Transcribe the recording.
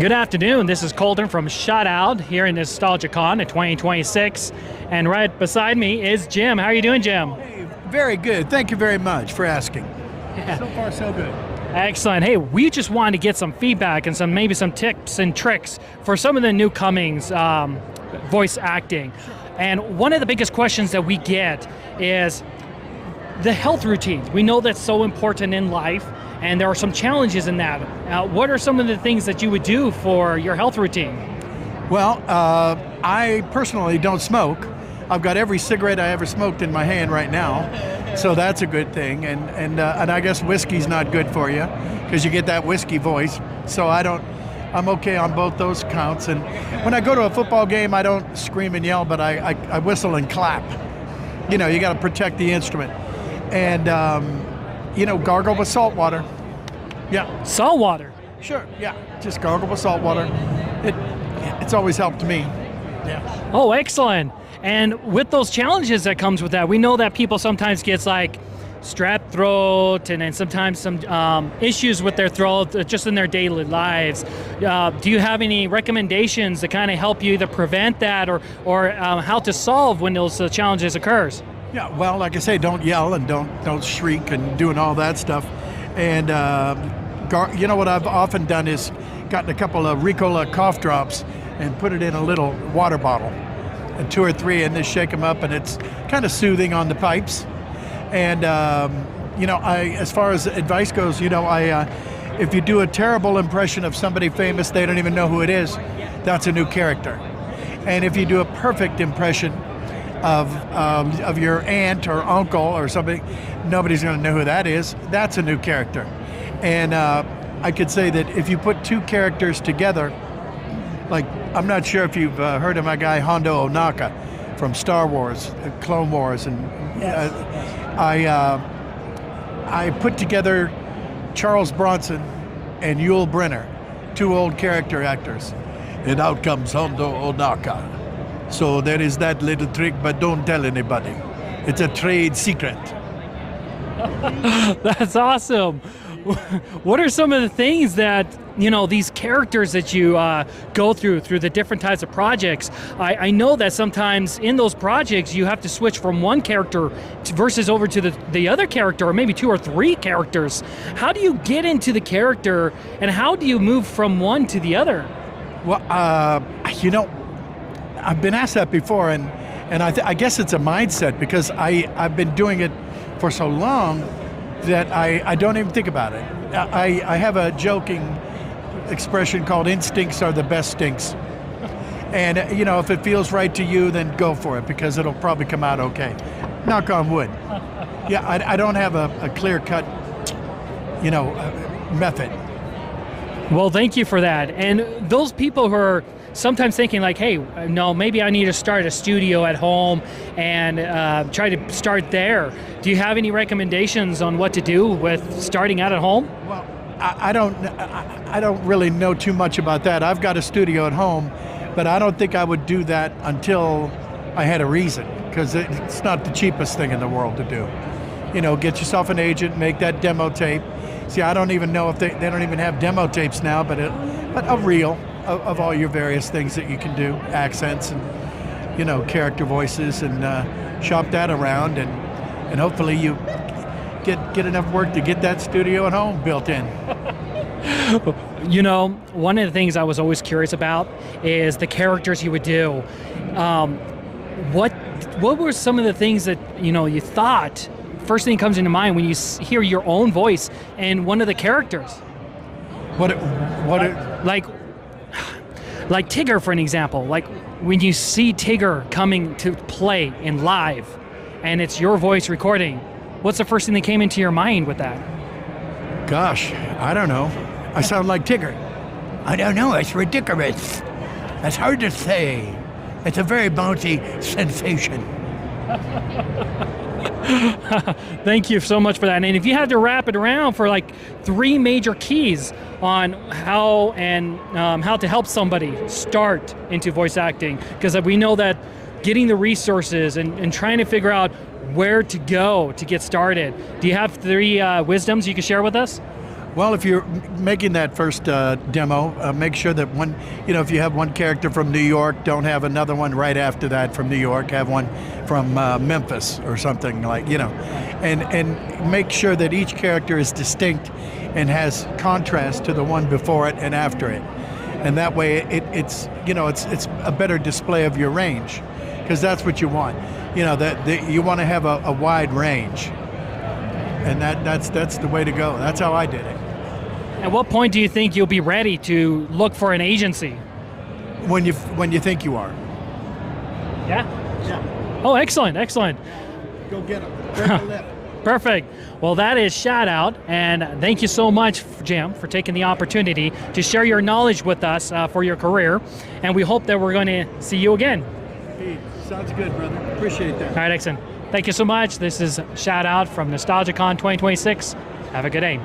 Good afternoon. This is Colton from Shout Out here in NostalgiaCon at 2026. And right beside me is Jim. How are you doing, Jim? Hey, very good. Thank you very much for asking. Yeah. So far, so good. Excellent. Hey, we just wanted to get some feedback and maybe some tips and tricks for some of the new Cummings voice acting. And one of the biggest questions that we get is the health routines. We know that's so important in life, and there are some challenges in that. What are some of the things that you would do for your health routine? Well, I personally don't smoke. I've got every cigarette I ever smoked in my hand right now, so that's a good thing. And I guess whiskey's not good for you because you get that whiskey voice. So I'm okay on both those counts. And when I go to a football game, I don't scream and yell, but I whistle and clap. You know, you got to protect the instrument. And gargle with salt water. Yeah. Salt water? Sure, yeah. Just gargle with salt water. It's always helped me. Yeah. Oh, excellent. And with those challenges that comes with that, we know that people sometimes get like strep throat and then sometimes some issues with their throat just in their daily lives. Do you have any recommendations to kind of help you either prevent that or how to solve when those challenges occurs? Yeah, well, like I say, don't yell and don't shriek and doing all that stuff. And what I've often done is gotten a couple of Ricola cough drops and put it in a little water bottle, and 2 or 3, and then shake them up, and it's kind of soothing on the pipes. And as far as advice goes, if you do a terrible impression of somebody famous, they don't even know who it is. That's a new character. And if you do a perfect impression of your aunt or uncle or somebody, nobody's going to know who that is. That's a new character. And I could say that if you put 2 characters together, like, I'm not sure if you've heard of my guy Hondo Ohnaka from Star Wars, Clone Wars, and I put together Charles Bronson and Yul Brynner, 2 old character actors, and out comes Hondo Ohnaka. So there is that little trick, but don't tell anybody. It's a trade secret. That's awesome. What are some of the things that, these characters that you go through the different types of projects? I know that sometimes in those projects you have to switch from one character versus over to the other character, or maybe 2 or 3 characters. How do you get into the character, and how do you move from one to the other? Well, I've been asked that before, and I guess it's a mindset, because I've been doing it for so long that I don't even think about it. I have a joking expression called instincts are the best stinks. And, if it feels right to you, then go for it, because it'll probably come out okay. Knock on wood. Yeah, I don't have a clear-cut, method. Well, thank you for that. And those people who are sometimes thinking like, hey, no, maybe I need to start a studio at home and try to start there. Do you have any recommendations on what to do with starting out at home? Well, I don't really know too much about that. I've got a studio at home, but I don't think I would do that until I had a reason, because it's not the cheapest thing in the world to do. Get yourself an agent, make that demo tape. See, I don't even know if they don't even have demo tapes now, but a reel of all your various things that you can do, accents and character voices, and shop that around, and hopefully you get enough work to get that studio at home built in. One of the things I was always curious about is the characters you would do. What were some of the things that you thought? First thing that comes into mind when you hear your own voice and one of the characters. Like Tigger, for an example. Like when you see Tigger coming to play in live, and it's your voice recording, what's the first thing that came into your mind with that? Gosh, I don't know. I sound like Tigger. I don't know. It's ridiculous. It's hard to say. It's a very bouncy sensation. Thank you so much for that. And if you had to wrap it around for like 3 major keys on how to help somebody start into voice acting, because we know that getting the resources and trying to figure out where to go to get started. Do you have 3 wisdoms you can share with us? Well, if you're making that first demo, make sure that one, if you have one character from New York, don't have another one right after that from New York. Have one from Memphis or something and make sure that each character is distinct and has contrast to the one before it and after it. And that way, it's a better display of your range, because that's what you want. You want to have a wide range, and that's the way to go. That's how I did it. At what point do you think you'll be ready to look for an agency? When you think you are. Yeah. Oh, excellent. Go get them. Break the lip. Perfect. Well, that is shout out, and thank you so much, Jim, for taking the opportunity to share your knowledge with us for your career, and we hope that we're going to see you again. Hey, sounds good, brother. Appreciate that. All right, excellent. Thank you so much. This is shout out from NostalgiaCon 2026. Have a good day.